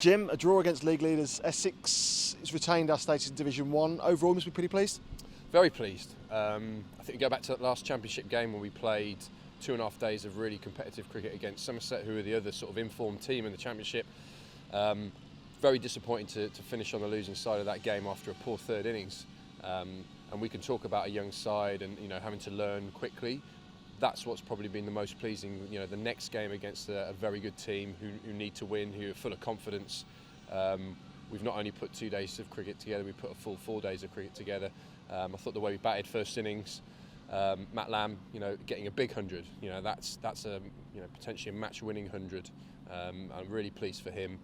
Jim, a draw against league leaders Essex has retained our status in Division 1. Overall, must be pretty pleased. Very pleased. I think we go back to that last championship game when we played 2.5 days of really competitive cricket against Somerset, who are the other sort of informed team in the championship. Very disappointing to finish on the losing side of that game after a poor third innings. And we can talk about a young side and having to learn quickly. That's what's probably been the most pleasing. The next game against a very good team who need to win, who are full of confidence. We've not only put 2 days of cricket together, we put a full 4 days of cricket together. I thought the way we batted first innings, Matt Lamb, getting a big 100. That's a potentially a match-winning 100. I'm really pleased for him.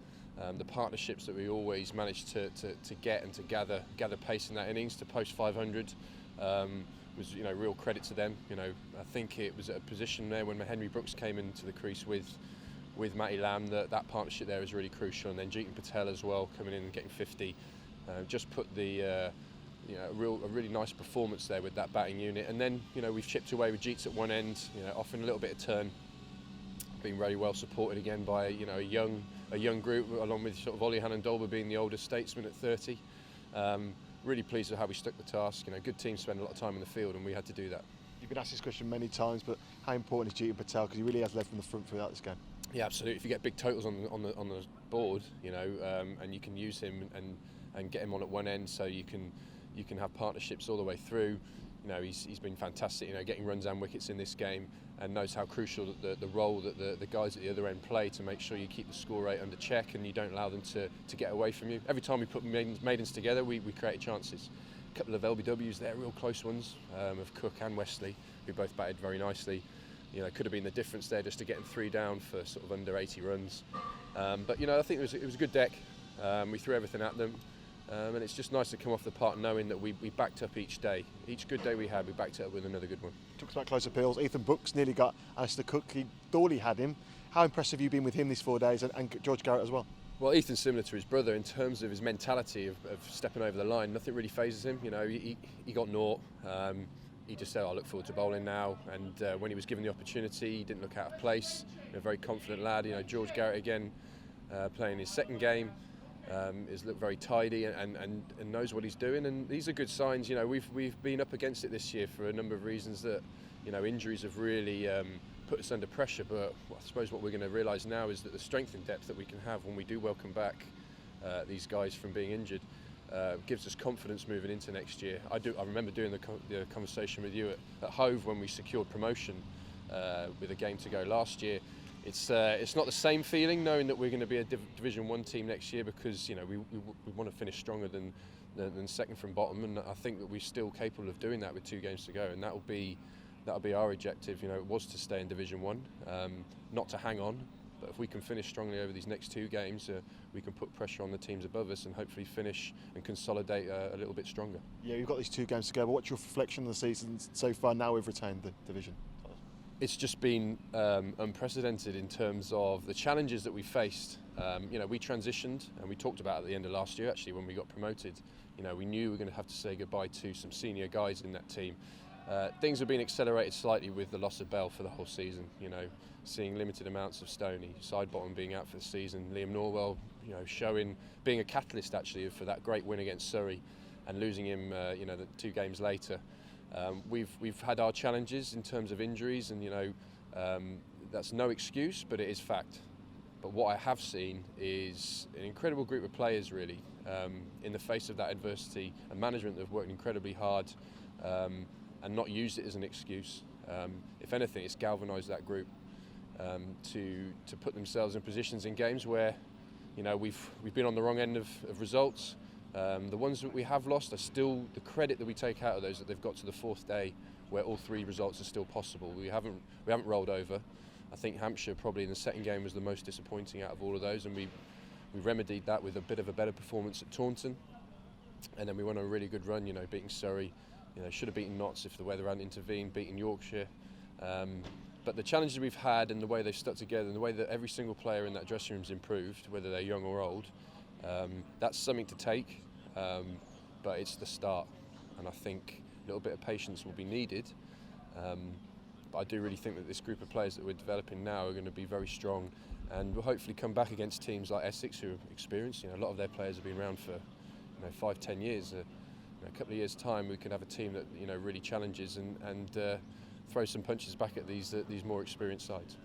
The partnerships that we always managed to get and to gather pace in that innings to post 500 was real credit to them. I think it was at a position there when Henry Brooks came into the crease with Matty Lamb that partnership there is really crucial, and then Jeetan Patel as well coming in and getting 50 just put the a really nice performance there with that batting unit. And then we've chipped away with Jeets at one end, offering a little bit of turn, being very well supported again by a young group, along with sort of Ollie Hannon-Dolber being the oldest statesman at 30. Really pleased with how we stuck the task. Good teams spend a lot of time in the field, and we had to do that. You've been asked this question many times, but how important is Jeetan Patel? Because he really has led from the front throughout this game. Yeah, absolutely. If you get big totals on the board, and you can use him and get him on at one end, so you can have partnerships all the way through. He's been fantastic. Getting runs and wickets in this game, and knows how crucial the role that the guys at the other end play to make sure you keep the score rate under check and you don't allow them to get away from you. Every time we put maidens together, we create chances. A couple of LBWs there, real close ones, of Cook and Wesley, who both batted very nicely. Could have been the difference there just to get them 3 down for sort of under 80 runs. But I think it was a good deck. We threw everything at them. And it's just nice to come off the park knowing that we backed up each day. Each good day we had, we backed it up with another good one. Talks about close appeals. Ethan Brooks nearly got Alistair Cook. He thought he had him. How impressed have you been with him these 4 days, and George Garrett as well? Well, Ethan's similar to his brother in terms of his mentality of stepping over the line. Nothing really phases him. He got naught. He just said, I look forward to bowling now. And when he was given the opportunity, he didn't look out of place. A very confident lad. George Garrett again playing his second game. Is looked very tidy and knows what he's doing, and these are good signs. We've been up against it this year for a number of reasons that injuries have really put us under pressure. But I suppose what we're going to realise now is that the strength and depth that we can have when we do welcome back these guys from being injured gives us confidence moving into next year. I remember doing the conversation with you at Hove when we secured promotion with a game to go last year. It's not the same feeling knowing that we're going to be a Division 1 team next year, because we want to finish stronger than second from bottom, and I think that we're still capable of doing that with 2 games to go, and that'll be our objective. It was to stay in Division 1, not to hang on, but if we can finish strongly over these next 2 games, we can put pressure on the teams above us and hopefully finish and consolidate a little bit stronger. Yeah, you've got these 2 games to go, but what's your reflection on the season so far now we've retained the division? It's just been unprecedented in terms of the challenges that we faced. We transitioned, and we talked about at the end of last year, actually, when we got promoted. We knew we were going to have to say goodbye to some senior guys in that team. Things have been accelerated slightly with the loss of Bell for the whole season. Seeing limited amounts of Stoney, Sidebottom being out for the season, Liam Norwell, being a catalyst actually for that great win against Surrey, and losing him, the 2 games later. We've had our challenges in terms of injuries, and that's no excuse, but it is fact. But what I have seen is an incredible group of players, really, in the face of that adversity, and management that have worked incredibly hard and not used it as an excuse. If anything, it's galvanised that group to put themselves in positions in games where we've been on the wrong end of results. The ones that we have lost are still the credit that we take out of those, that they've got to the 4th day where all 3 results are still possible. We haven't rolled over. I think Hampshire probably in the second game was the most disappointing out of all of those, and we remedied that with a bit of a better performance at Taunton, and then we went on a really good run. Beating Surrey, should have beaten Notts if the weather hadn't intervened, beating Yorkshire. But the challenges we've had, and the way they've stuck together, and the way that every single player in that dressing room's improved, whether they're young or old, that's something to take. But it's the start, and I think a little bit of patience will be needed. But I do really think that this group of players that we're developing now are going to be very strong, and we'll hopefully come back against teams like Essex, who are experienced. A lot of their players have been around for 5-10 years. A couple of years' time, we can have a team that really challenges and throw some punches back at these more experienced sides.